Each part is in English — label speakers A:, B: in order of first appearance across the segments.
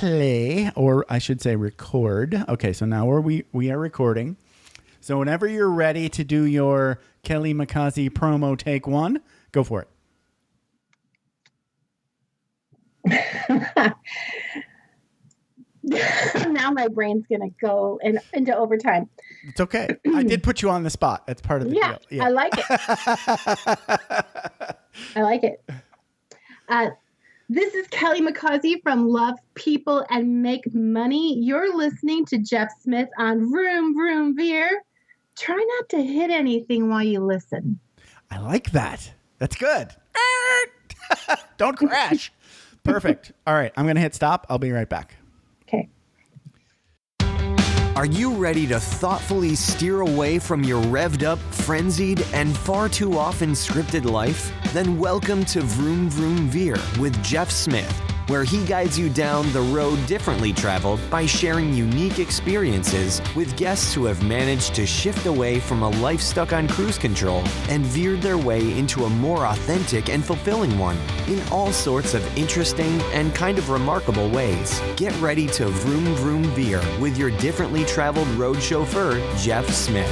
A: play, or I should say record. Okay, so now we are recording. So whenever you're ready to do your Kelly McCausey promo take one, go for
B: it. Now my brain's going to go into overtime.
A: It's okay. I did put you on the spot. That's part of the deal.
B: Yeah, I like it. I like it. This is Kelly McCausey from Love People and Make Money. You're listening to Jeff Smith on Vroom Vroom Veer. Try not to hit anything while you listen.
A: I like that. That's good. Don't crash. Perfect. All right. I'm going to hit stop. I'll be right back.
B: Okay.
C: Are you ready to thoughtfully steer away from your revved up, frenzied, and far too often scripted life? Then welcome to Vroom Vroom Veer with Jeff Smith, where he guides you down the road differently traveled by sharing unique experiences with guests who have managed to shift away from a life stuck on cruise control and veered their way into a more authentic and fulfilling one in all sorts of interesting and kind of remarkable ways. Get ready to Vroom Vroom Veer with your differently traveled road chauffeur, Jeff Smith.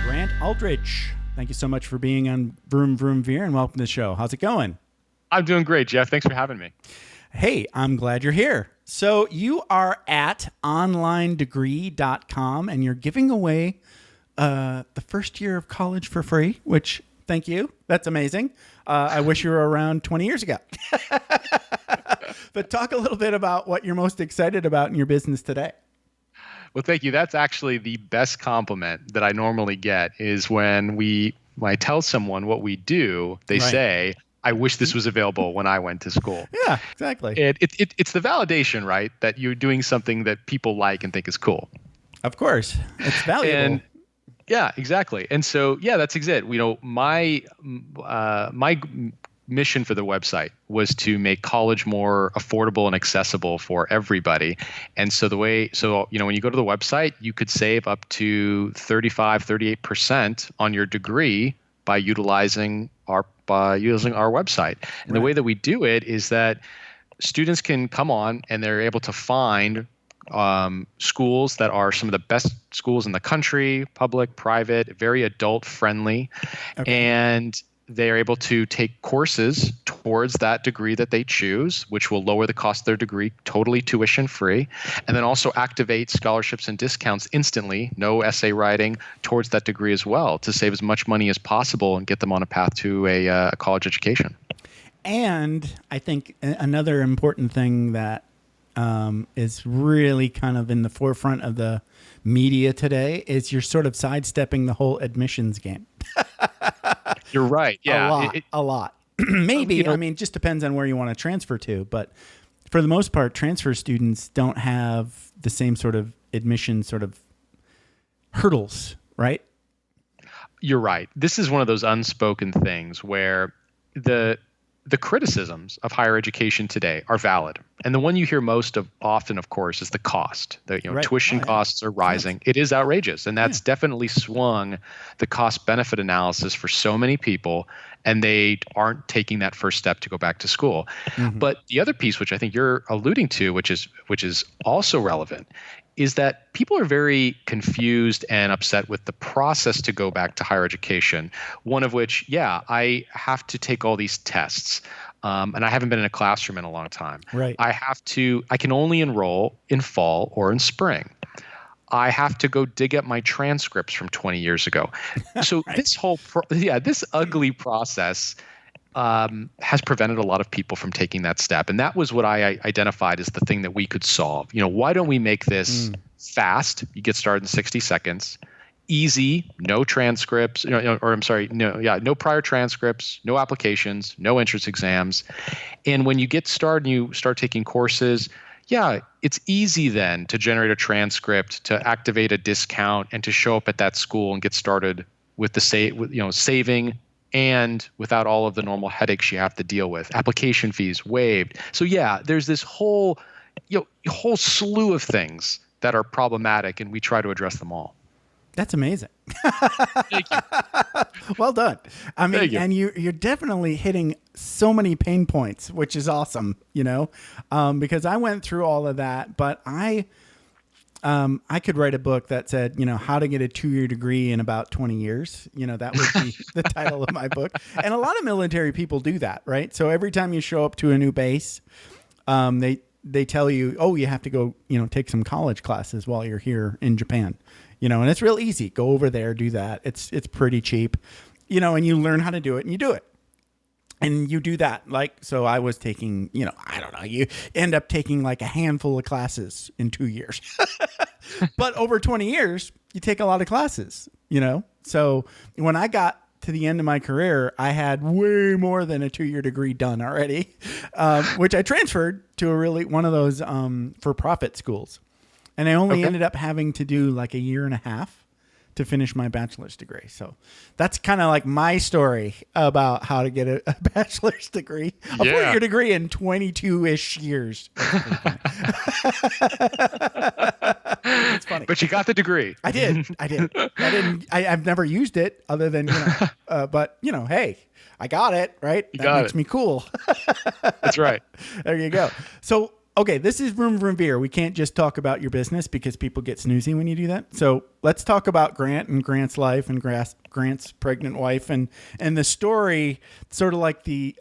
A: Grant Aldrich, thank you so much for being on Vroom Vroom Veer and welcome to the show. How's it going?
D: I'm doing great, Jeff. Thanks for having me.
A: Hey, I'm glad you're here. So you are at onlinedegree.com and you're giving away the first year of college for free, which thank you. That's amazing. I wish you were around 20 years ago. But talk a little bit about what you're most excited about in your business today.
D: Well, thank you. That's actually the best compliment that I normally get is when I tell someone what we do, they say, I wish this was available when I went to school.
A: Yeah, exactly.
D: It's the validation, right? That you're doing something that people like and think is cool.
A: Of course. It's valuable.
D: And yeah, exactly. And so, yeah, that's exactly. My mission for the website was to make college more affordable and accessible for everybody. And so when you go to the website, you could save up to 38% on your degree by utilizing our website. And the way that we do it is that students can come on and they're able to find schools that are some of the best schools in the country, public, private, very adult friendly. Okay. And they're able to take courses towards that degree that they choose, which will lower the cost of their degree, totally tuition free, and then also activate scholarships and discounts instantly, no essay writing, towards that degree as well to save as much money as possible and get them on a path to a college education.
A: And I think another important thing that is really kind of in the forefront of the media today is you're sort of sidestepping the whole admissions game.
D: You're right. Yeah.
A: A lot. Maybe. I mean, it just depends on where you want to transfer to. But for the most part, transfer students don't have the same sort of admission sort of hurdles, right?
D: You're right. This is one of those unspoken things where the criticisms of higher education today are valid. And the one you hear most of often, of course, is the cost. Tuition costs are rising. It is outrageous. And that's definitely swung the cost-benefit analysis for so many people, and they aren't taking that first step to go back to school. Mm-hmm. But the other piece, which I think you're alluding to, which is also relevant, is that people are very confused and upset with the process to go back to higher education. One of which, I have to take all these tests. And I haven't been in a classroom in a long time.
A: Right.
D: I can only enroll in fall or in spring. I have to go dig up my transcripts from 20 years ago. So this whole, this ugly process has prevented a lot of people from taking that step. And that was what I identified as the thing that we could solve. Why don't we make this fast? You get started in 60 seconds. Easy, no transcripts, no prior transcripts, no applications, no entrance exams. And when you get started and you start taking courses, it's easy then to generate a transcript, to activate a discount, and to show up at that school and get started with saving and without all of the normal headaches you have to deal with. Application fees waived. So there's this whole slew of things that are problematic, and we try to address them all.
A: That's amazing.
D: Thank you.
A: Well done. I mean,
D: Thank you.
A: and you're definitely hitting so many pain points, which is awesome, because I went through all of that, but I could write a book that said, how to get a 2-year degree in about 20 years. That would be the title of my book. And a lot of military people do that, right? So every time you show up to a new base, they tell you, oh, you have to go, take some college classes while you're here in Japan, and it's real easy. Go over there, do that. It's pretty cheap, and you learn how to do it and you do it. And you do that. So I was taking, I don't know, you end up taking like a handful of classes in 2 years. But over 20 years, you take a lot of classes, So when I got to the end of my career, I had way more than a 2-year degree done already, which I transferred to one of those for-profit schools. And I only ended up having to do like a year and a half to finish my bachelor's degree. So that's kind of like my story about how to get a bachelor's degree, a 4-year degree in 22-ish years. It's funny.
D: But you got the degree.
A: I did. I've never used it other than, but hey, I got it, right? That makes me cool.
D: That's right.
A: There you go. So, okay, this is Vroom Vroom Veer. We can't just talk about your business because people get snoozy when you do that. So let's talk about Grant and Grant's life and Grant's pregnant wife and the story, sort of like the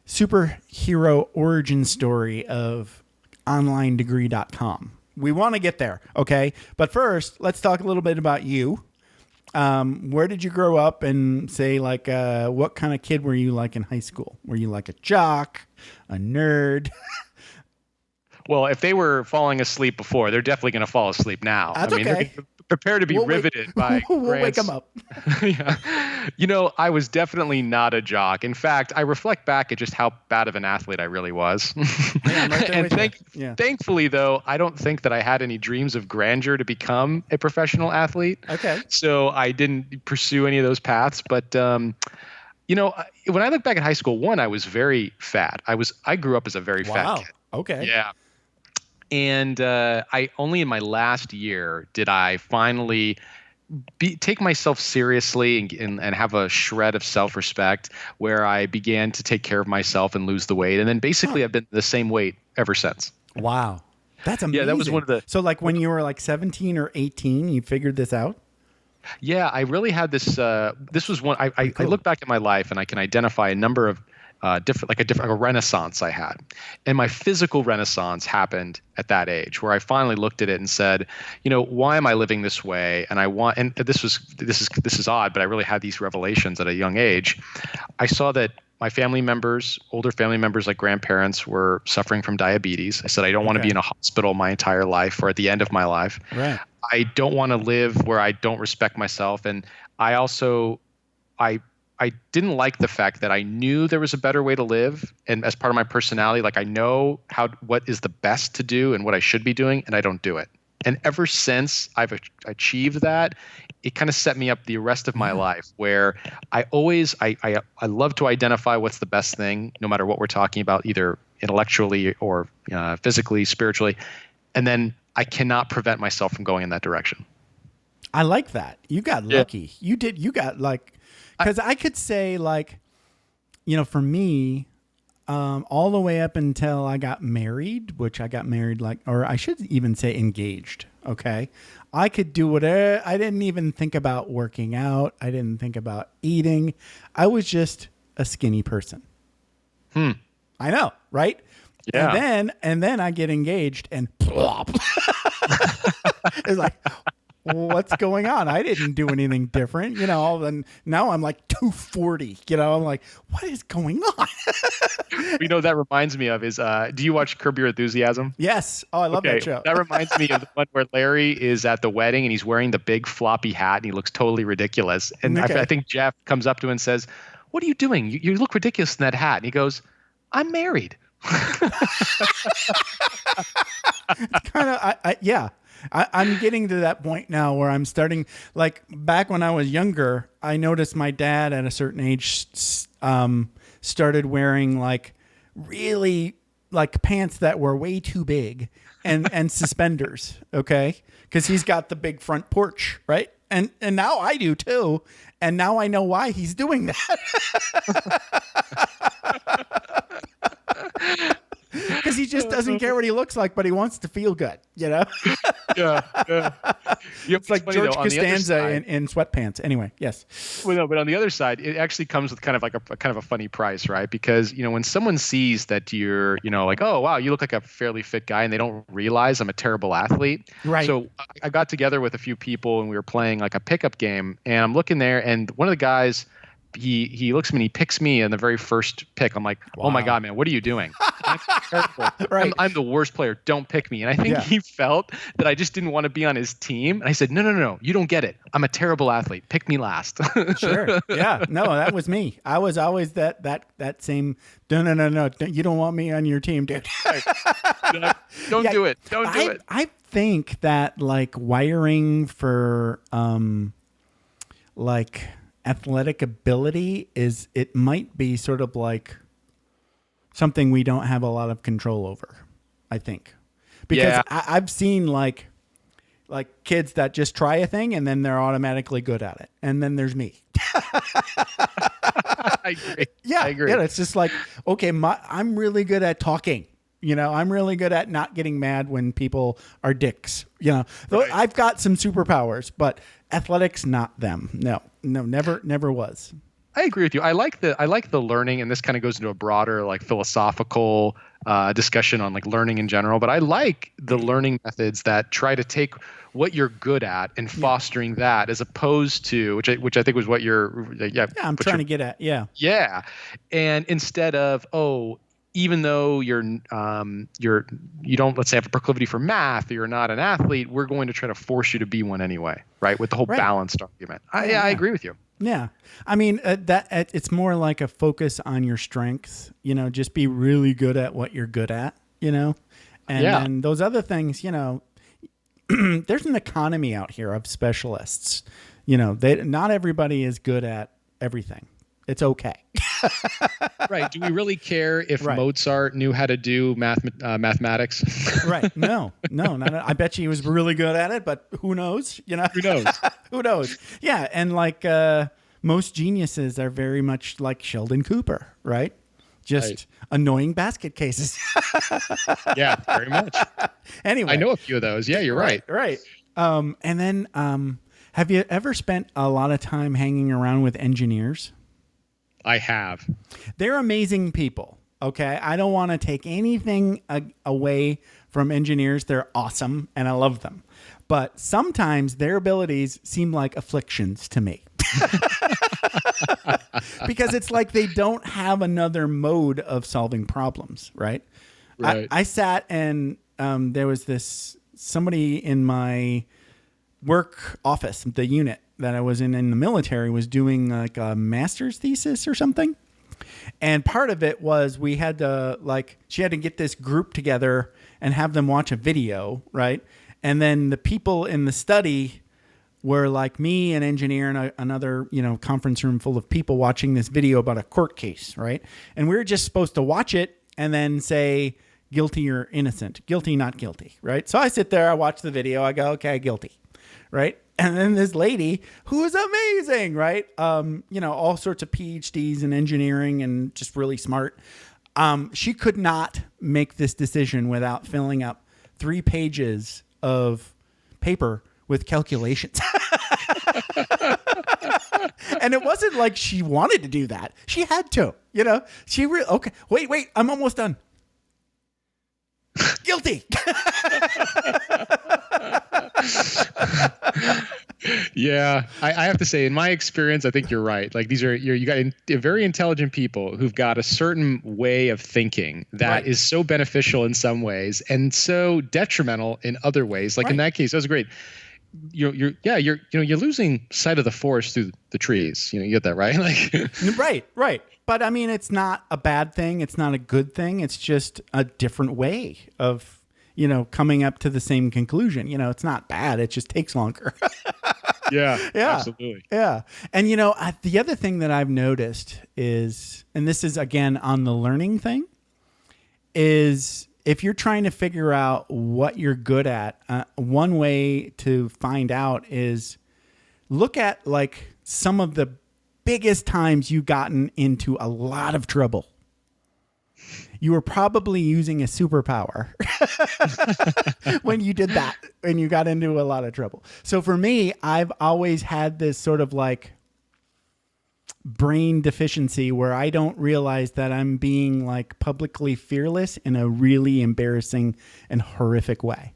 A: superhero origin story of onlinedegree.com. We want to get there, okay? But first, let's talk a little bit about you. Where did you grow up, and say like what kind of kid were you like in high school? Were you like a jock, a nerd?
D: Well, if they were falling asleep before, they're definitely going to fall asleep now.
A: That's
D: they're
A: okay.
D: Prepare to be riveted by
A: We'll wake them up.
D: Yeah. I was definitely not a jock. In fact, I reflect back at just how bad of an athlete I really was.
A: Yeah, I'm right there with you.
D: Thankfully, though, I don't think that I had any dreams of grandeur to become a professional athlete.
A: Okay.
D: So I didn't pursue any of those paths. But, when I look back at high school, I was very fat. I grew up as a very fat kid.
A: Okay.
D: Yeah. And I only in my last year did I finally take myself seriously and have a shred of self-respect where I began to take care of myself and lose the weight. And then basically I've been the same weight ever since.
A: Wow. That's amazing.
D: Yeah, that was one of the...
A: So like when you were like 17 or 18, you figured this out?
D: Yeah, I really had this. This was one. I look back at my life and I can identify a number of different a renaissance I had, and my physical renaissance happened at that age, where I finally looked at it and said, why am I living this way? And this is odd, but I really had these revelations at a young age. I saw that my family members, older family members like grandparents, were suffering from diabetes. I said, I don't want to be in a hospital my entire life or at the end of my life.
A: Right.
D: I don't want to live where I don't respect myself. And I also, I didn't like the fact that I knew there was a better way to live. And as part of my personality, like I know what is the best to do and what I should be doing, and I don't do it. And ever since I've achieved that, it kind of set me up the rest of my life, where I love to identify what's the best thing, no matter what we're talking about, either intellectually or physically, spiritually. And then I cannot prevent myself from going in that direction.
A: I like that. You got lucky. You got like, because I could say like, for me, all the way up until I got married, which I got married or I should even say engaged. Okay. I could do whatever. I didn't even think about working out. I didn't think about eating. I was just a skinny person. I know. Right. Yeah. And then I get engaged and plop. It's like, what's going on? I didn't do anything different, and now I'm like 240, I'm like, what is going on?
D: That reminds me of is, do you watch Curb Your Enthusiasm?
A: Yes. Oh, I love that show.
D: That reminds me of the one where Larry is at the wedding and he's wearing the big floppy hat and he looks totally ridiculous. And I think Jeff comes up to him and says, what are you doing? You look ridiculous in that hat. And he goes, I'm married.
A: It's kind of, yeah. I'm getting to that point now where I'm starting, like back when I was younger, I noticed my dad at a certain age started wearing like really like pants that were way too big and suspenders. Okay. Cause he's got the big front porch. Right. And now I do too. And now I know why he's doing that. Because he just doesn't care what he looks like, but he wants to feel good, you know?
D: Yeah.
A: It's like George Costanza in sweatpants. Anyway, yes.
D: Well, no, but on the other side, it actually comes with kind of like a funny price, right? Because, when someone sees that you're, like, oh, wow, you look like a fairly fit guy, and they don't realize I'm a terrible athlete.
A: Right.
D: So I got together with a few people, and we were playing like a pickup game, and I'm looking there, and one of the guys, he looks at me and he picks me in the very first pick. I'm like, wow. Oh my God, man, what are you doing? I'm terrible.
A: Right.
D: I'm the worst player. Don't pick me. And I think he felt that I just didn't want to be on his team. And I said, no, you don't get it. I'm a terrible athlete. Pick me last.
A: Sure. Yeah. No, that was me. I was always that same, no. You don't want me on your team, dude.
D: Don't do it. Don't do it.
A: I think that like wiring for like athletic ability it might be sort of like something we don't have a lot of control over, I think, because I've seen like kids that just try a thing and then they're automatically good at it. And then there's me.
D: I agree.
A: Yeah. It's just like, okay, I'm really good at talking. I'm really good at not getting mad when people are dicks. Right. I've got some superpowers, but athletics, not them. No, never was.
D: I agree with you. I like the learning, and this kind of goes into a broader like philosophical discussion on like learning in general. But I like the learning methods that try to take what you're good at and fostering that, as opposed to which I think was what you're
A: I'm trying to get at.
D: Yeah, and instead of even though you don't, let's say, have a proclivity for math, or you're not an athlete, we're going to try to force you to be one anyway, right? With the whole balanced argument. I agree with you.
A: Yeah. I mean, it's more like a focus on your strengths, just be really good at what you're good at, and then those other things, there's an economy out here of specialists, not everybody is good at everything. It's okay.
D: Right. Do we really care if Mozart knew how to do mathematics?
A: Right. No. I bet you he was really good at it, but who knows? Who
D: knows?
A: Who knows? Yeah. And like most geniuses are very much like Sheldon Cooper, right? Just annoying basket cases.
D: Yeah, very much.
A: Anyway.
D: I know a few of those. Yeah, you're right.
A: Right. And then have you ever spent a lot of time hanging around with engineers?
D: I have.
A: They're amazing people. Okay. I don't want to take anything away from engineers. They're awesome and I love them. But sometimes their abilities seem like afflictions to me. Because it's like they don't have another mode of solving problems, right? I sat and there was somebody in my work office, the unit that I was in the military, was doing like a master's thesis or something. And part of it was she had to get this group together and have them watch a video, right? And then the people in the study were like me, an engineer, and another, conference room full of people watching this video about a court case, right? And we were just supposed to watch it and then say guilty or innocent, guilty, not guilty, right? So I sit there, I watch the video, I go, okay, guilty, right? And then this lady who is amazing, right? All sorts of PhDs in engineering and just really smart. She could not make this decision without filling up 3 pages of paper with calculations. And it wasn't like she wanted to do that. She had to, okay, wait, I'm almost done. Guilty.
D: Yeah, I have to say, in my experience, I think you're right. Like you got very intelligent people who've got a certain way of thinking that is so beneficial in some ways and so detrimental in other ways. Like in that case, that was great. You're losing sight of the forest through the trees. You get that, right? Like
A: right. But I mean, it's not a bad thing. It's not a good thing. It's just a different way of, coming up to the same conclusion. It's not bad. It just takes longer.
D: Yeah, absolutely.
A: Yeah. And, the other thing that I've noticed is, and this is again on the learning thing, is if you're trying to figure out what you're good at, one way to find out is look at like some of the biggest times you've gotten into a lot of trouble. You were probably using a superpower when you did that, when you got into a lot of trouble. So for me, I've always had this sort of like brain deficiency where I don't realize that I'm being like publicly fearless in a really embarrassing and horrific way.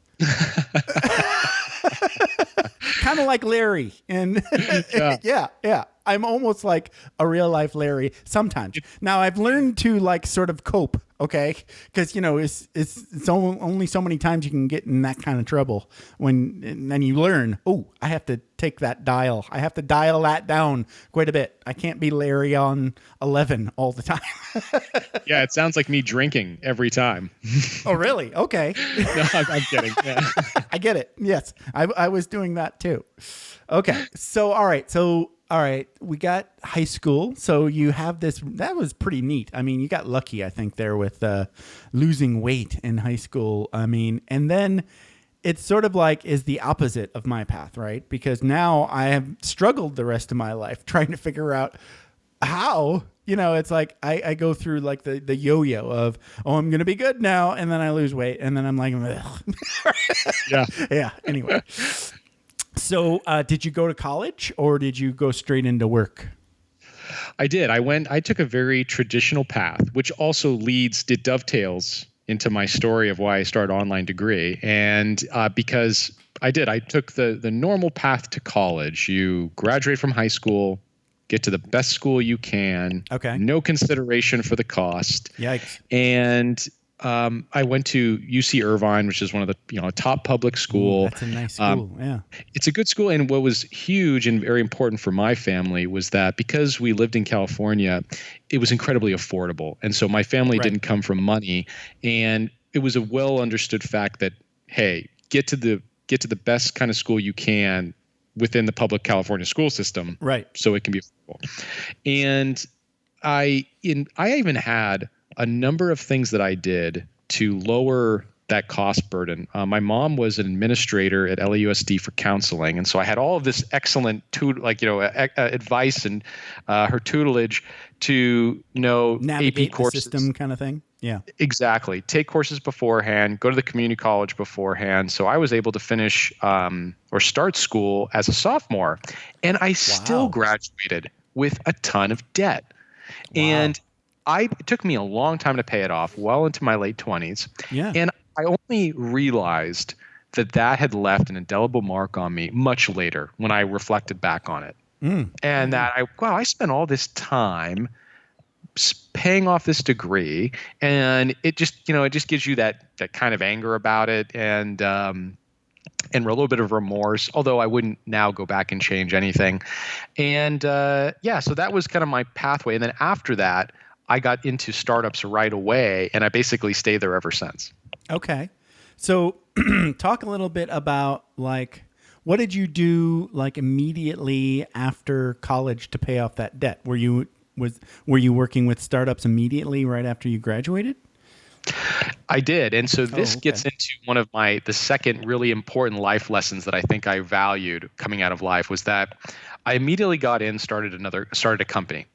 A: Kind of like Larry. And yeah. I'm almost like a real life Larry sometimes. Now I've learned to like sort of cope. Okay. Cause it's only so many times you can get in that kind of trouble and then you learn, oh, I have to take that dial. I have to dial that down quite a bit. I can't be Larry on 11 all the time.
D: Yeah. It sounds like me drinking every time.
A: Oh, really? Okay.
D: No, I'm kidding. Yeah.
A: I get it. Yes. I was doing that too. Okay. So, all right. We got high school. So you have this, that was pretty neat. I mean, you got lucky, I think, there with losing weight in high school. I mean, and then it's sort of like is the opposite of my path, right? Because now I have struggled the rest of my life trying to figure out how, it's like I go through like the yo-yo of, oh, I'm going to be good now. And then I lose weight. And then I'm like,
D: Yeah.
A: Yeah. Anyway. So did you go to college or did you go straight into work?
D: I did. I took a very traditional path, which also it dovetails into my story of why I started online degree. And because I took the normal path to college. You graduate from high school, get to the best school you can.
A: Okay.
D: No consideration for the cost.
A: Yikes.
D: And I went to UC Irvine, which is one of the top public school.
A: Ooh, that's a nice school. Yeah.
D: It's a good school. And what was huge and very important for my family was that because we lived in California, it was incredibly affordable. And so my family didn't come from money. And it was a well understood fact that, hey, get to the best kind of school you can within the public California school system.
A: Right.
D: So it can be affordable. And I even had a number of things that I did to lower that cost burden. My mom was an administrator at LAUSD for counseling. And so I had all of this excellent advice and her tutelage to
A: navigate
D: AP courses.
A: The system kind of thing. Yeah,
D: exactly. Take courses beforehand, go to the community college beforehand. So I was able to finish or start school as a sophomore, and I still graduated with a ton of debt. Wow. And it took me a long time to pay it off, well into my late 20s. Yeah. And I only realized that had left an indelible mark on me much later when I reflected back on it. And that I spent all this time paying off this degree, and it just gives you that kind of anger about it and a little bit of remorse, although I wouldn't now go back and change anything. And so that was kind of my pathway. And then after that, I got into startups right away, and I basically stayed there ever since. Okay.
A: So talk a little bit about like, what did you do like immediately after college to pay off that debt? Were you working with startups immediately right after you graduated?
D: I did. And so this gets into one of the second really important life lessons that I think I valued coming out of life was that I immediately got in, started a company.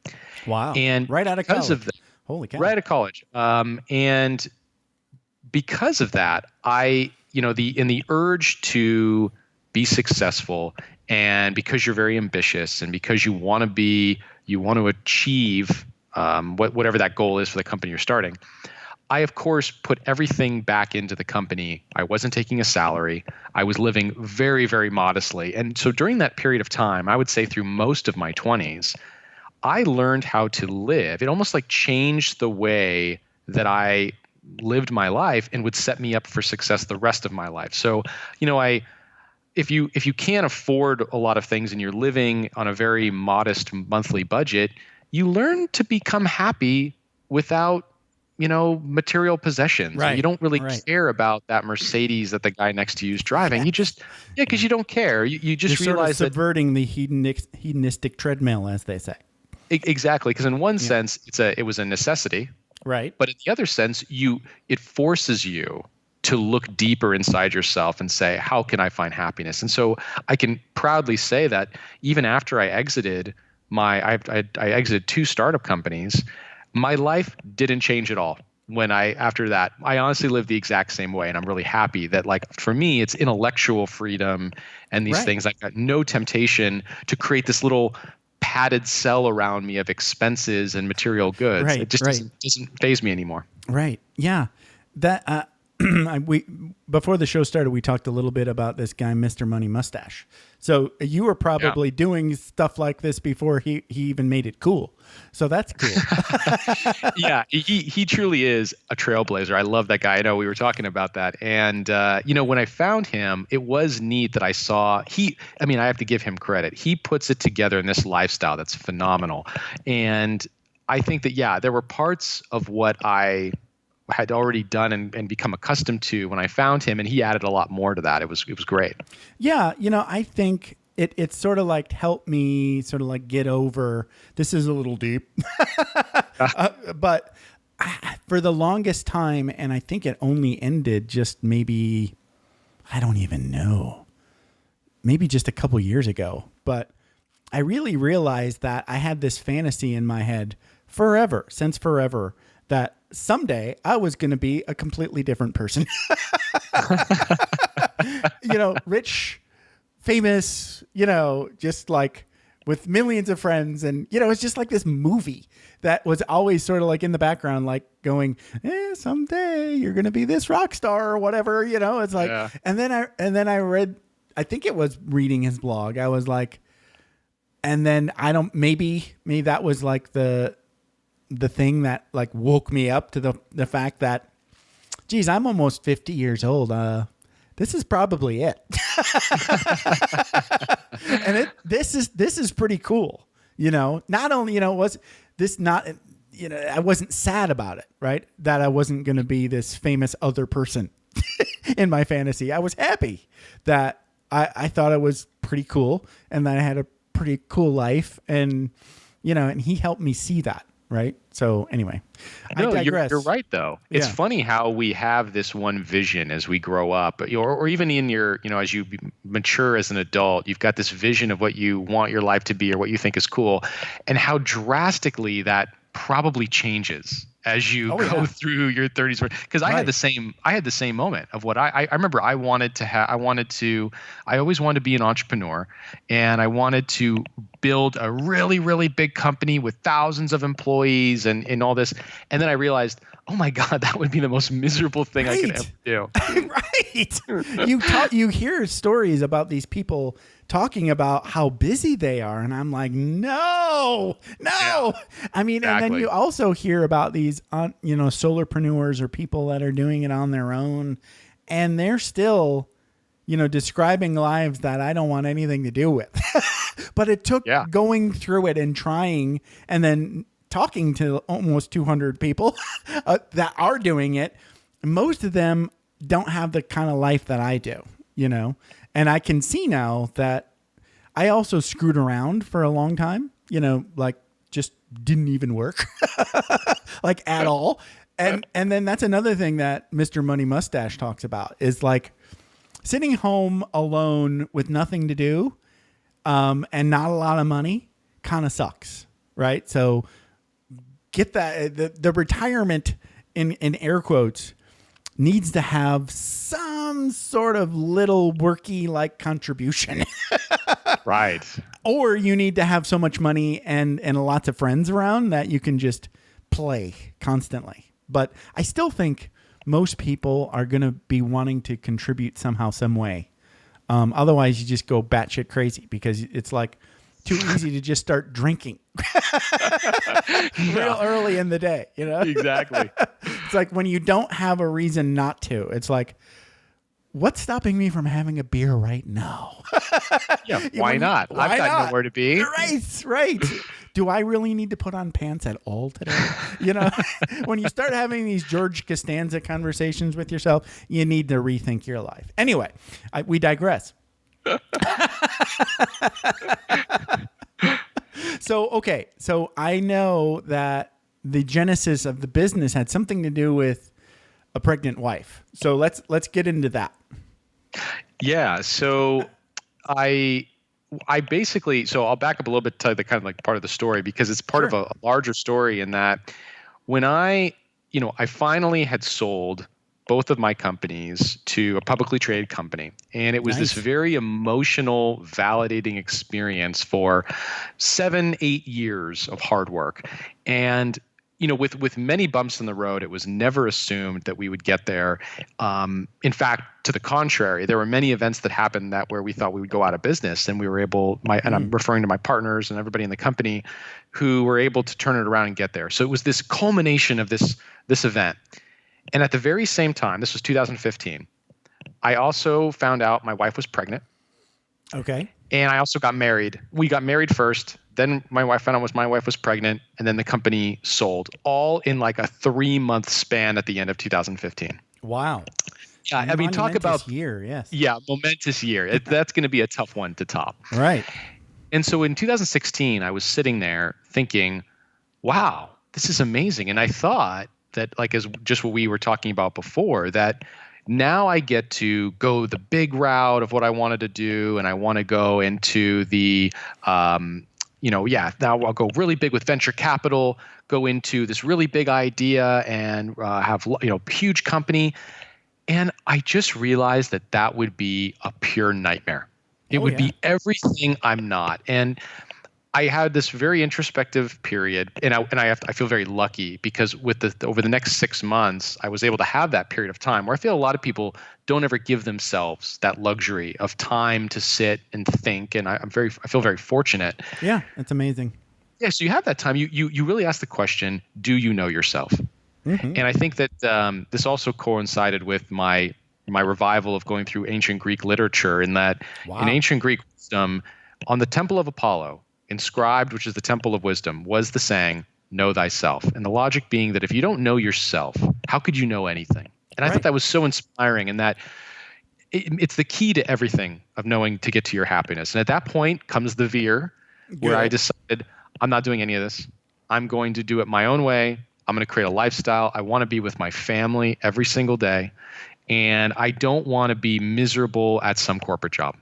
A: Wow.
D: And
A: right out of college. Holy cow.
D: Right out of college. And because of that, in the urge to be successful, and because you're very ambitious and because you want to achieve whatever that goal is for the company you're starting, I, of course, put everything back into the company. I wasn't taking a salary. I was living very, very modestly. And so during that period of time, I would say through most of my 20s, I learned how to live. It almost like changed the way that I lived my life and would set me up for success the rest of my life. So, if you can't afford a lot of things and you're living on a very modest monthly budget, you learn to become happy without material possessions.
A: Right.
D: You don't really care about that Mercedes that the guy next to you is driving. You just, because you don't care. You just realize
A: sort of subverting the hedonistic treadmill, as they say.
D: Exactly. Because in one sense, it was a necessity.
A: Right.
D: But in the other sense, it forces you to look deeper inside yourself and say, how can I find happiness? And so I can proudly say that even after I exited I exited 2 startup companies, my life didn't change at all. After that, I honestly live the exact same way. And I'm really happy that, like, for me, it's intellectual freedom and these
A: Right.
D: things. I've got no temptation to create this little padded cell around me of expenses and material goods.
A: Right,
D: It just
A: right.
D: doesn't faze me anymore.
A: Right. Yeah. That we before the show started, we talked a little bit about this guy, Mr. Money Mustache. So you were probably doing stuff like this before he even made it cool. So that's cool.
D: Yeah, he truly is a trailblazer. I love that guy. I know we were talking about that. And, when I found him, it was neat that I saw I have to give him credit. He puts it together in this lifestyle that's phenomenal. And I think that, there were parts of what I had already done and become accustomed to when I found him, and he added a lot more to that. It was great.
A: Yeah. I think it sort of like helped me sort of like get over, this is a little deep, but for the longest time, and I think it only ended just maybe, I don't even know, maybe just a couple years ago, but I really realized that I had this fantasy in my head since forever, that someday I was going to be a completely different person. Rich, famous, just like with millions of friends. And, it's just like this movie that was always sort of like in the background, like going, someday you're going to be this rock star or whatever, it's like, and then I read, I think it was reading his blog. I was like, and then maybe that was like the thing that like woke me up to the fact that, geez, I'm almost 50 years old. This is probably it. And this is pretty cool. Not only, was this not, I wasn't sad about it, right? That I wasn't going to be this famous other person in my fantasy. I was happy that I thought it was pretty cool and that I had a pretty cool life, and, and he helped me see that. Right. So anyway, I digress.
D: You're right, though. It's funny how we have this one vision as we grow up, or even in your, as you mature as an adult, you've got this vision of what you want your life to be or what you think is cool, and how drastically that probably changes as you go through your 30s. Because I had the same moment of what I remember. I always wanted to be an entrepreneur, and I wanted to build a really, really big company with thousands of employees and all this. And then I realized, oh my God, that would be the most miserable thing I could ever do.
A: Right. You hear stories about these people talking about how busy they are, and I'm like, no. I mean, exactly. And then you also hear about these, solarpreneurs or people that are doing it on their own, and they're still, describing lives that I don't want anything to do with. But it took going through it and trying, and then talking to almost 200 people that are doing it. Most of them don't have the kind of life that I do, and I can see now that I also screwed around for a long time, like just didn't even work like at all. And then that's another thing that Mr. Money Mustache talks about is like sitting home alone with nothing to do, and not a lot of money kind of sucks. Right. So get that the retirement in air quotes needs to have some sort of little worky like contribution.
D: Right.
A: Or you need to have so much money and lots of friends around that you can just play constantly. But I still think most people are going to be wanting to contribute somehow, some way. Otherwise you just go batshit crazy because it's like too easy to just start drinking real early in the day,
D: Exactly.
A: It's like when you don't have a reason not to, it's like, what's stopping me from having a beer right now?
D: Why not? I've got nowhere to be.
A: Right. Do I really need to put on pants at all today? When you start having these George Costanza conversations with yourself, you need to rethink your life. Anyway, we digress. So I know that the genesis of the business had something to do with a pregnant wife. So let's get into that.
D: Yeah. So I basically, so I'll back up a little bit to the kind of like part of the story because it's part of a larger story in that when I finally had sold both of my companies to a publicly traded company. And it was this very emotional, validating experience for 7-8 years of hard work. And with many bumps in the road, it was never assumed that we would get there. In fact, to the contrary, there were many events that happened where we thought we would go out of business, and we were able. And I'm referring to my partners and everybody in the company, who were able to turn it around and get there. So it was this culmination of this event. And at the very same time, this was 2015. I also found out my wife was pregnant.
A: Okay.
D: And I also got married. We got married first. Then my wife found out my wife was pregnant, and then the company sold, all in like a 3-month span at the end of 2015.
A: Wow.
D: Yeah, I mean, talk about
A: year. Yes.
D: Yeah, momentous year. That's going to be a tough one to top.
A: Right.
D: And so in 2016, I was sitting there thinking, "Wow, this is amazing." And I thought that, like, as just what we were talking about before, that now I get to go the big route of what I wanted to do, and I want to go into the now I'll go really big with venture capital, go into this really big idea and have huge company. And I just realized that would be a pure nightmare. It would be everything I'm not. And I had this very introspective period, and I feel very lucky because over the next 6 months, I was able to have that period of time where I feel a lot of people don't ever give themselves that luxury of time to sit and think, and I feel very fortunate.
A: Yeah, that's amazing.
D: Yeah, so you have that time. You really ask the question, do you know yourself? Mm-hmm. And I think that this also coincided with my revival of going through ancient Greek literature, in that in ancient Greek wisdom, on the Temple of Apollo, inscribed, which is the temple of wisdom, was the saying, know thyself. And the logic being that if you don't know yourself, how could you know anything? And I thought that was so inspiring, and that it's the key to everything of knowing to get to your happiness. And at that point comes the veer, where I decided I'm not doing any of this. I'm going to do it my own way. I'm going to create a lifestyle. I want to be with my family every single day. And I don't want to be miserable at some corporate job.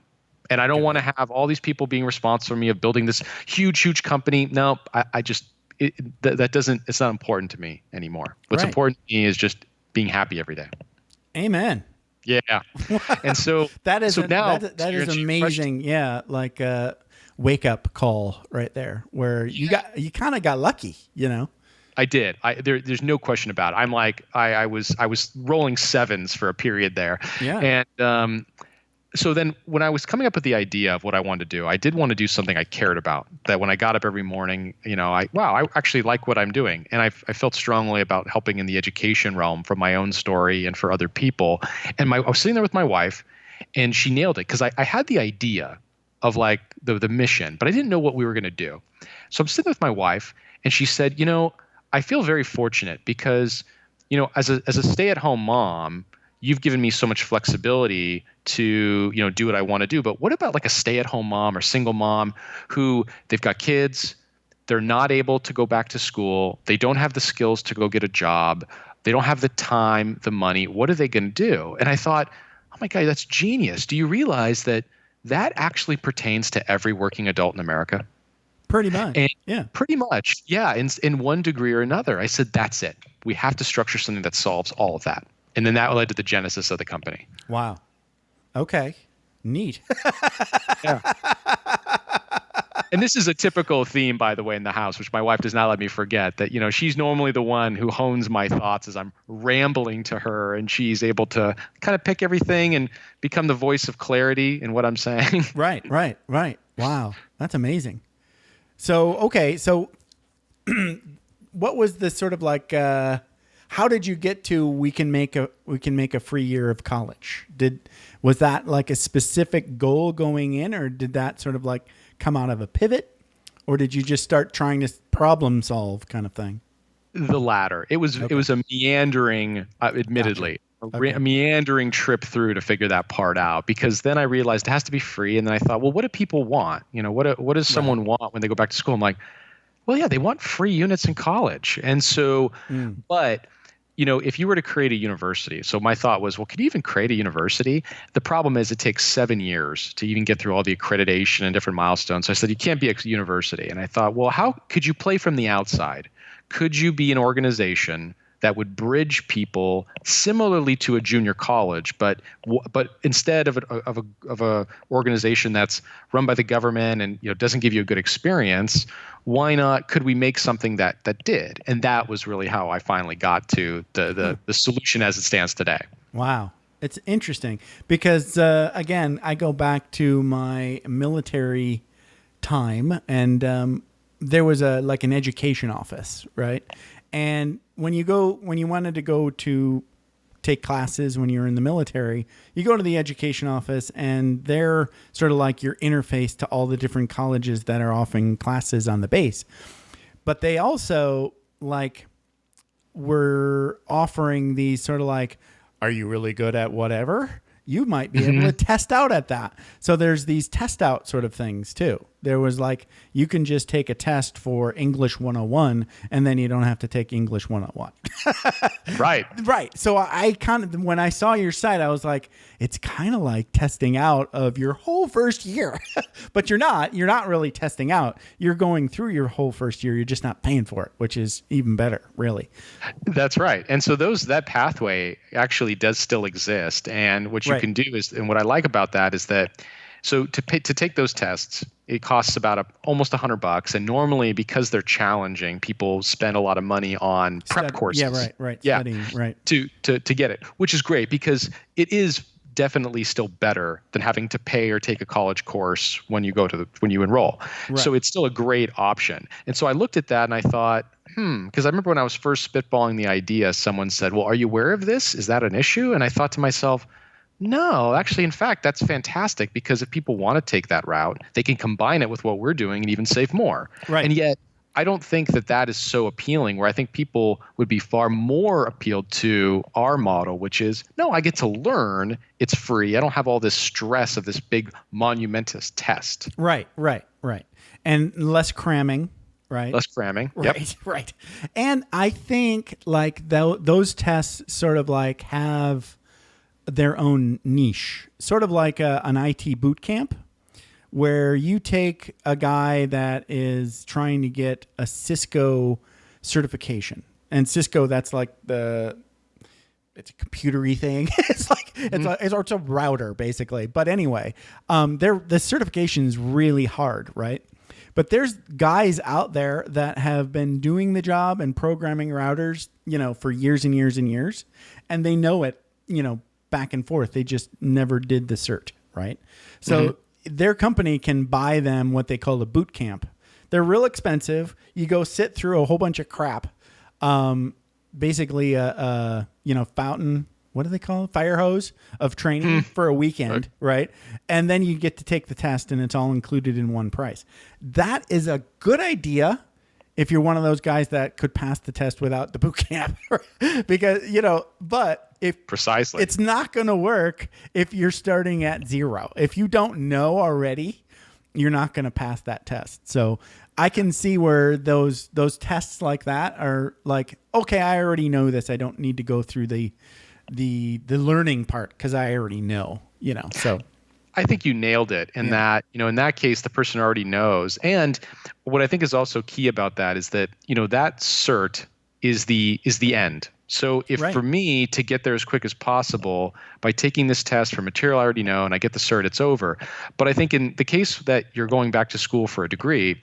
D: And I don't want to have all these people being responsible for me of building this huge, huge company. No, it's not important to me anymore. What's important to me is just being happy every day.
A: Amen.
D: Yeah. And so that is
A: amazing. Yeah. Like a wake up call right there where you kind of got lucky,
D: I did. There's no question about it. I'm like, I was rolling sevens for a period there.
A: Yeah.
D: And, so then when I was coming up with the idea of what I wanted to do, I did want to do something I cared about, that when I got up every morning, I actually like what I'm doing. And I felt strongly about helping in the education realm from my own story and for other people. And I was sitting there with my wife, and she nailed it, because I had the idea of like the mission, but I didn't know what we were going to do. So I'm sitting with my wife, and she said, I feel very fortunate because, as a stay-at-home mom, you've given me so much flexibility to, do what I want to do. But what about like a stay-at-home mom or single mom who they've got kids, they're not able to go back to school, they don't have the skills to go get a job, they don't have the time, the money, what are they going to do? And I thought, oh my God, that's genius. Do you realize that actually pertains to every working adult in America?
A: Pretty much.
D: Pretty much. Yeah. In one degree or another. I said, that's it. We have to structure something that solves all of that. And then that led to the genesis of the company.
A: Wow. Okay. Neat.
D: Yeah. And this is a typical theme, by the way, in the house, which my wife does not let me forget, that, she's normally the one who hones my thoughts as I'm rambling to her, and she's able to kind of pick everything and become the voice of clarity in what I'm saying.
A: Right. Wow. That's amazing. So, okay. So what was the sort of like, how did you get to we can make a free year of college? Was that like a specific goal going in, or did that sort of like come out of a pivot, or did you just start trying to problem solve kind of thing?
D: The latter. It was a meandering, admittedly, a meandering trip through to figure that part out, because then I realized it has to be free, and then I thought, well, what do people want? What does someone want when they go back to school? I'm like, Well, yeah, they want free units in college. And so, but if you were to create a university, so my thought was, well, could you even create a university? The problem is it takes 7 years to even get through all the accreditation and different milestones. So I said, you can't be a university. And I thought, well, how could you play from the outside? Could you be an organization that would bridge people similarly to a junior college, but instead of a organization that's run by the government and doesn't give you a good experience, why not? Could we make something that did? And that was really how I finally got to the solution as it stands today.
A: Wow. It's interesting because, again, I go back to my military time, and there was an education office, right? And when you wanted to go to take classes when you're in the military, you go to the education office, and they're sort of like your interface to all the different colleges that are offering classes on the base. But they also were offering these sort of are you really good at whatever? You might be able to test out at that. So there's these test out sort of things too. There was you can just take a test for English 101 and then you don't have to take English 101.
D: Right.
A: Right. So I when I saw your site, I was like, it's kind of like testing out of your whole first year, but you're not really testing out. You're going through your whole first year. You're just not paying for it, which is even better, really.
D: That's right. And so that pathway actually does still exist. And what you can do is, and what I like about that is that, so to take those tests, it costs about almost $100. And normally, because they're challenging, people spend a lot of money on prep courses.
A: Yeah, right.
D: Yeah,
A: studying, right.
D: To get it, which is great because it is definitely still better than having to pay or take a college course when you enroll. Right. So it's still a great option. And so I looked at that and I thought, because I remember when I was first spitballing the idea, someone said, well, are you aware of this? Is that an issue? And I thought to myself, no, actually, in fact, that's fantastic because if people want to take that route, they can combine it with what we're doing and even save more.
A: Right.
D: And yet, I don't think that is so appealing, where I think people would be far more appealed to our model, which is, no, I get to learn. It's free. I don't have all this stress of this big monumentous test.
A: Right. And less cramming. Right.
D: Less cramming.
A: Right.
D: Yep.
A: Right. And I think those tests sort of have their own niche, sort of like an IT boot camp, where you take a guy that is trying to get a Cisco certification, and Cisco, that's it's a computery thing. It's a router basically. But anyway, the certification is really hard, right? But there's guys out there that have been doing the job and programming routers, for years and years and years, and they know it, back and forth. They just never did the cert, right? So their company can buy them what they call a boot camp. They're real expensive. You go sit through a whole bunch of crap. Basically a fountain, what do they call it? Fire hose of training for a weekend, right? And then you get to take the test and it's all included in one price. That is a good idea if you're one of those guys that could pass the test without the boot camp. Because, but precisely, it's not going to work if you're starting at zero. If you don't know already, you're not going to pass that test. So I can see where those tests like that are okay, I already know this. I don't need to go through the learning part because I already know, so.
D: I think you nailed it in that, in that case, the person already knows. And what I think is also key about that is that, that cert is the end. So if for me to get there as quick as possible by taking this test for material I already know and I get the cert, it's over. But I think in the case that you're going back to school for a degree,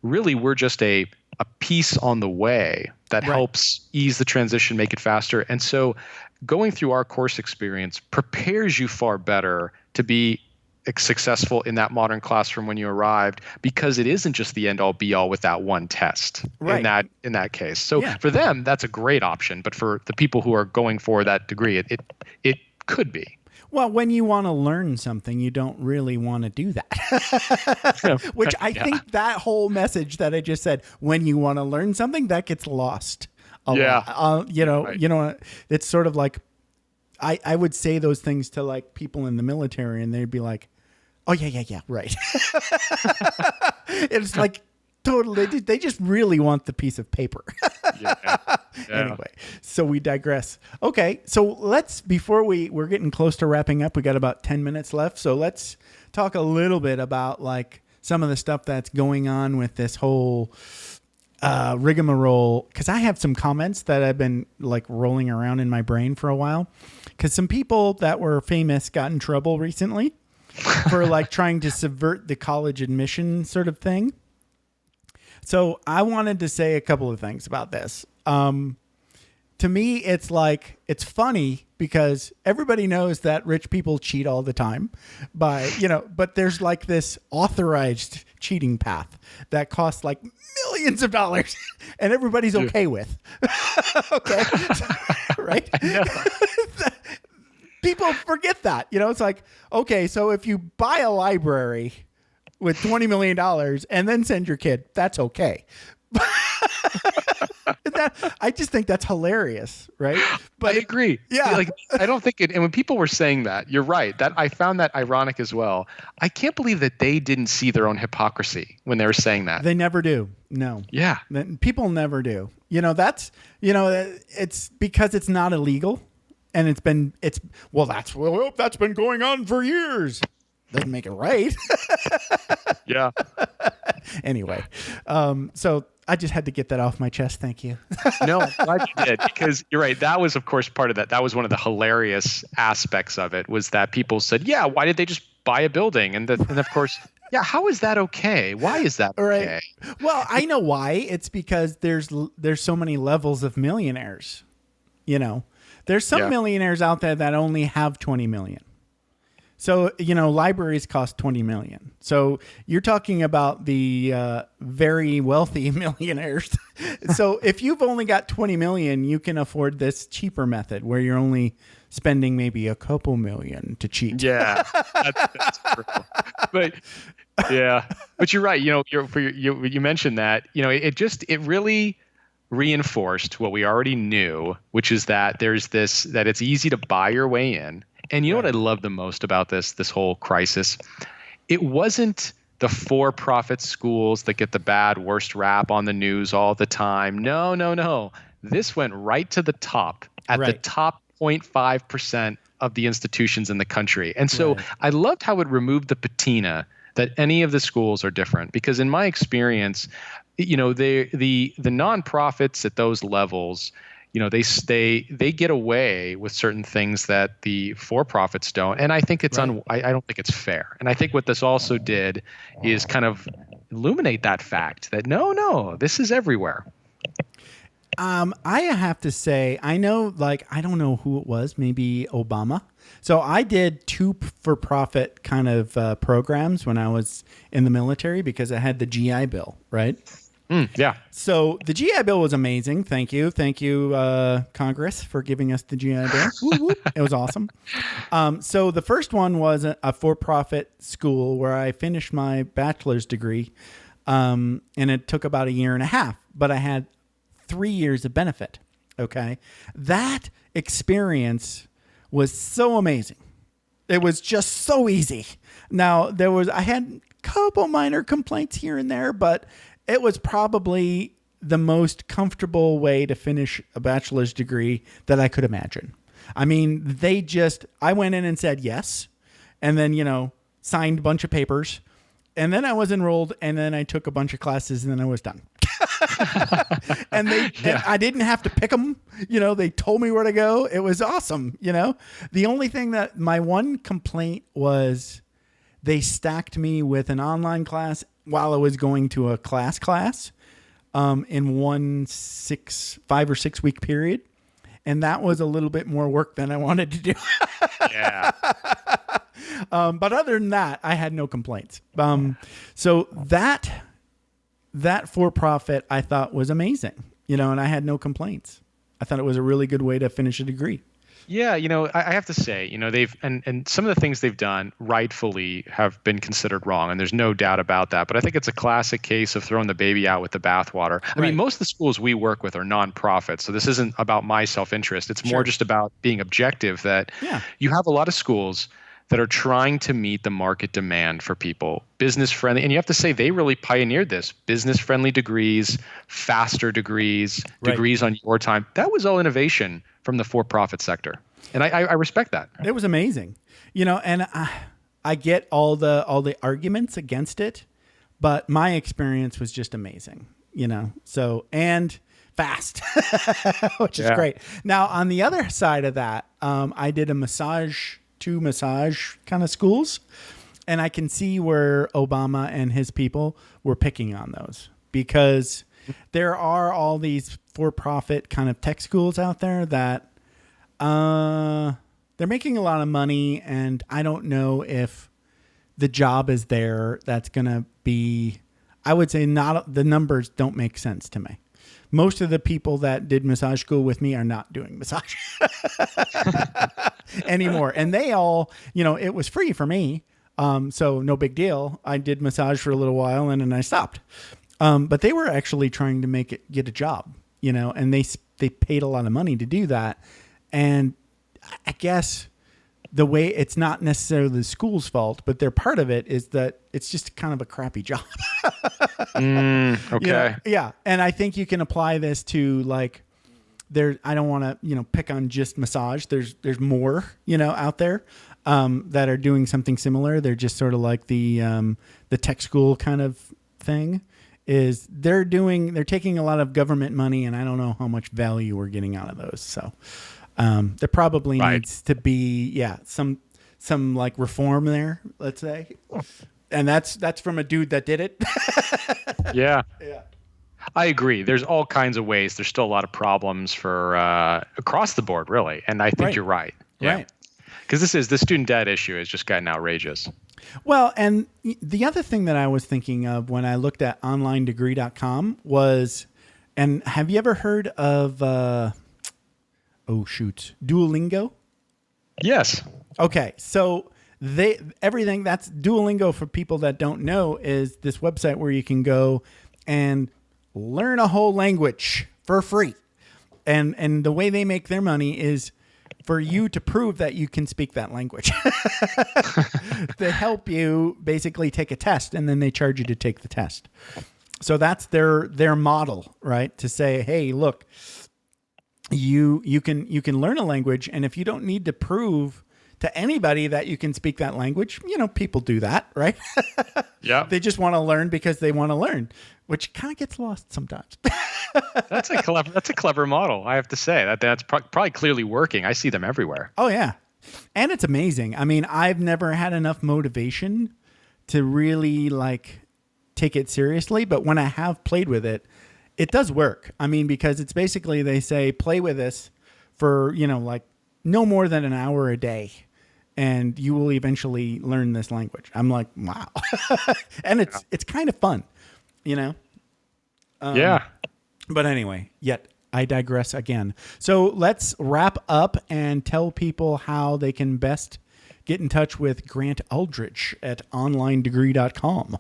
D: really we're just a piece on the way that helps ease the transition, make it faster. And so going through our course experience prepares you far better to be successful in that modern classroom when you arrived, because it isn't just the end all be all with that one test in that case. So for them, that's a great option. But for the people who are going for that degree, it could be.
A: Well, when you want to learn something, you don't really want to do that. Which I think that whole message that I just said, when you want to learn something, that gets lost a lot. It's sort of like, I would say those things to people in the military and they'd be like, oh yeah, right. It's Totally. They just really want the piece of paper.
D: Yeah.
A: Anyway, so we digress. Okay, so before we're getting close to wrapping up, we got about 10 minutes left. So let's talk a little bit about like some of the stuff that's going on with this whole rigmarole. Because I have some comments that I've been like rolling around in my brain for a while. Because some people that were famous got in trouble recently for like trying to subvert the college admission sort of thing. So I wanted to say a couple of things about this. To me, it's like, it's funny because everybody knows that rich people cheat all the time but there's like this authorized cheating path that costs like millions of dollars and everybody's okay with. Okay. Right. People forget that, it's like, okay, so if you buy a library with $20 million and then send your kid, that's okay. I just think that's hilarious, right?
D: But I agree.
A: Yeah.
D: Like, I don't think it, and when people were saying that, you're right. That I found that ironic as well. I can't believe that they didn't see their own hypocrisy when they were saying that.
A: They never do. No.
D: Yeah.
A: People never do. It's because it's not illegal and that's been going on for years. Doesn't make it right.
D: Yeah.
A: Anyway, so I just had to get that off my chest. Thank you.
D: No, I'm glad you did, because you're right. That was, of course, part of that. That was one of the hilarious aspects of it, was that people said, yeah, why did they just buy a building? And of course, yeah, how is that okay? Why is that okay?
A: Right. Well, I know why. It's because there's so many levels of millionaires. There's some millionaires out there that only have 20 million. So, libraries cost 20 million. So you're talking about the very wealthy millionaires. So if you've only got 20 million, you can afford this cheaper method where you're only spending maybe a couple million to cheat.
D: Yeah, that's true. But yeah, but you're right. You mentioned that. It really reinforced what we already knew, which is that that it's easy to buy your way in. And you know what I love the most about this whole crisis? It wasn't the for-profit schools that get the worst rap on the news all the time. No. This went right to the top, at the top 0.5% of the institutions in the country. And so I loved how it removed the patina that any of the schools are different. Because in my experience, the nonprofits at those levels, they get away with certain things that the for-profits don't, and I think it's I don't think it's fair. And I think what this also did is kind of illuminate that fact that no, this is everywhere.
A: I have to say, I know, I don't know who it was, maybe Obama. So I did 2 for-profit kind of programs when I was in the military because I had the GI Bill, right?
D: Yeah.
A: So the GI Bill was amazing. Thank you, Congress, for giving us the GI Bill. Woo, woo. It was awesome. So the first one was a for-profit school where I finished my bachelor's degree, and it took about 1.5 years, but I had 3 years of benefit. Okay, that experience was so amazing. It was just so easy. Now I had a couple minor complaints here and there, but it was probably the most comfortable way to finish a bachelor's degree that I could imagine. I mean, I went in and said yes, and then, signed a bunch of papers, and then I was enrolled, and then I took a bunch of classes, and then I was done. and I didn't have to pick them. They told me where to go. It was awesome. The only thing that my one complaint was they stacked me with an online class while I was going to a class in 5 or 6 week period. And that was a little bit more work than I wanted to do.
D: Yeah.
A: But other than that, I had no complaints. So that for-profit I thought was amazing, and I had no complaints. I thought it was a really good way to finish a degree.
D: Yeah, I have to say, they've and some of the things they've done rightfully have been considered wrong, and there's no doubt about that. But I think it's a classic case of throwing the baby out with the bathwater. I mean, most of the schools we work with are nonprofits, so this isn't about my self-interest. It's more just about being objective. That you have a lot of schools that are trying to meet the market demand for people, business friendly. And you have to say they really pioneered this, business friendly degrees, faster degrees,
A: Right.
D: degrees on your time. That was all innovation from the for-profit sector. And I respect that.
A: It was amazing, and I get all the arguments against it, but my experience was just amazing, so, and fast, which is great. Now, on the other side of that, I did two massage kind of schools, and I can see where Obama and his people were picking on those, because there are all these for-profit kind of tech schools out there that they're making a lot of money, and I don't know if the job is there. That's going to be, I would say, not, the numbers don't make sense to me. Most of the people that did massage school with me are not doing massage anymore. And they all, it was free for me. So no big deal. I did massage for a little while and then I stopped. But they were actually trying to get a job, and they paid a lot of money to do that. And I guess the way, it's not necessarily the school's fault, but their part of it is that it's just kind of a crappy job.
D: Okay.
A: Yeah. And I think you can apply this to I don't want to, pick on just massage. There's more, out there, that are doing something similar. They're just sort of like the tech school kind of thing. Is they're taking a lot of government money, and I don't know how much value we're getting out of those. So there probably needs to be some reform there, let's say, and that's from a dude that did it.
D: Yeah. I agree. There's all kinds of ways. There's still a lot of problems for across the board, really, and I think you're right. Yeah.
A: Right.
D: Because the student debt issue has just gotten outrageous.
A: Well, and the other thing that I was thinking of when I looked at onlinedegree.com was, and have you ever heard of, Duolingo?
D: Yes.
A: Okay. So everything that's Duolingo, for people that don't know, is this website where you can go and learn a whole language for free. And the way they make their money is for you to prove that you can speak that language. They help you basically take a test, and then they charge you to take the test. So that's their model, right? To say, hey, look, you can learn a language, and if you don't need to prove to anybody that you can speak that language, people do that, right?
D: Yeah.
A: They just want to learn because they want to learn, which kind of gets lost sometimes.
D: That's a clever model, I have to say. That's probably clearly working. I see them everywhere.
A: Oh, yeah. And it's amazing. I mean, I've never had enough motivation to really take it seriously. But when I have played with it, it does work. I mean, because it's basically, they say, play with this for, no more than an hour a day, and you will eventually learn this language. I'm like, wow. And it's kind of fun,
D: Yeah.
A: But anyway, yet I digress again. So let's wrap up and tell people how they can best get in touch with Grant Aldrich at onlinedegree.com.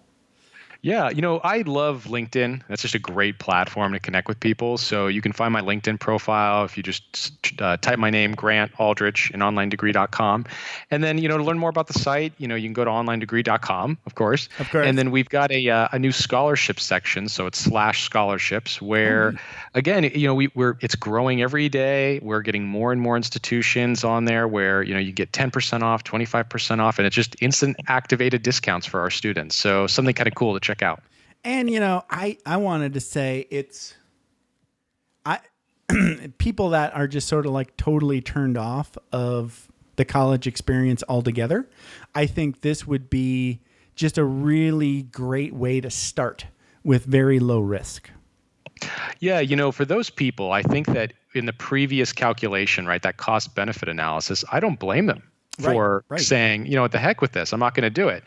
D: Yeah, I love LinkedIn. That's just a great platform to connect with people. So you can find my LinkedIn profile if you just type my name, Grant Aldrich, in onlinedegree.com. And then, to learn more about the site, you can go to onlinedegree.com, of course.
A: Of course.
D: And then we've got a new scholarship section. So it's /scholarships, where, again, it's growing every day. We're getting more and more institutions on there where, you get 10% off, 25% off, and it's just instant activated discounts for our students. So something kind of cool to check out.
A: And, I wanted to say people that are just sort of totally turned off of the college experience altogether, I think this would be just a really great way to start with very low risk.
D: Yeah, for those people, I think that in the previous calculation, right, that cost benefit analysis, I don't blame them for saying, what the heck with this, I'm not going to do it.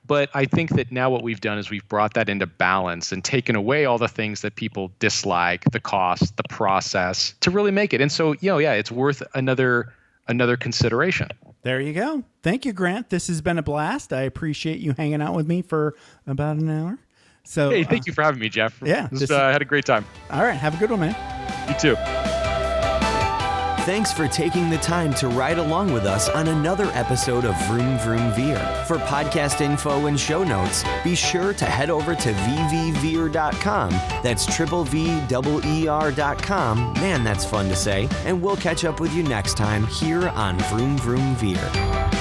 D: But I think that now what we've done is we've brought that into balance and taken away all the things that people dislike, the cost, the process, to really make it. And so, it's worth another consideration.
A: There you go. Thank you, Grant. This has been a blast. I appreciate you hanging out with me for about an hour. So,
D: hey, thank you for having me, Jeff.
A: Yeah.
D: I had a great time.
A: All right. Have a good one, man.
D: You too.
C: Thanks for taking the time to ride along with us on another episode of Vroom Vroom Veer. For podcast info and show notes, be sure to head over to vvveer.com. That's VVER.com. Man, that's fun to say. And we'll catch up with you next time here on Vroom Vroom Veer.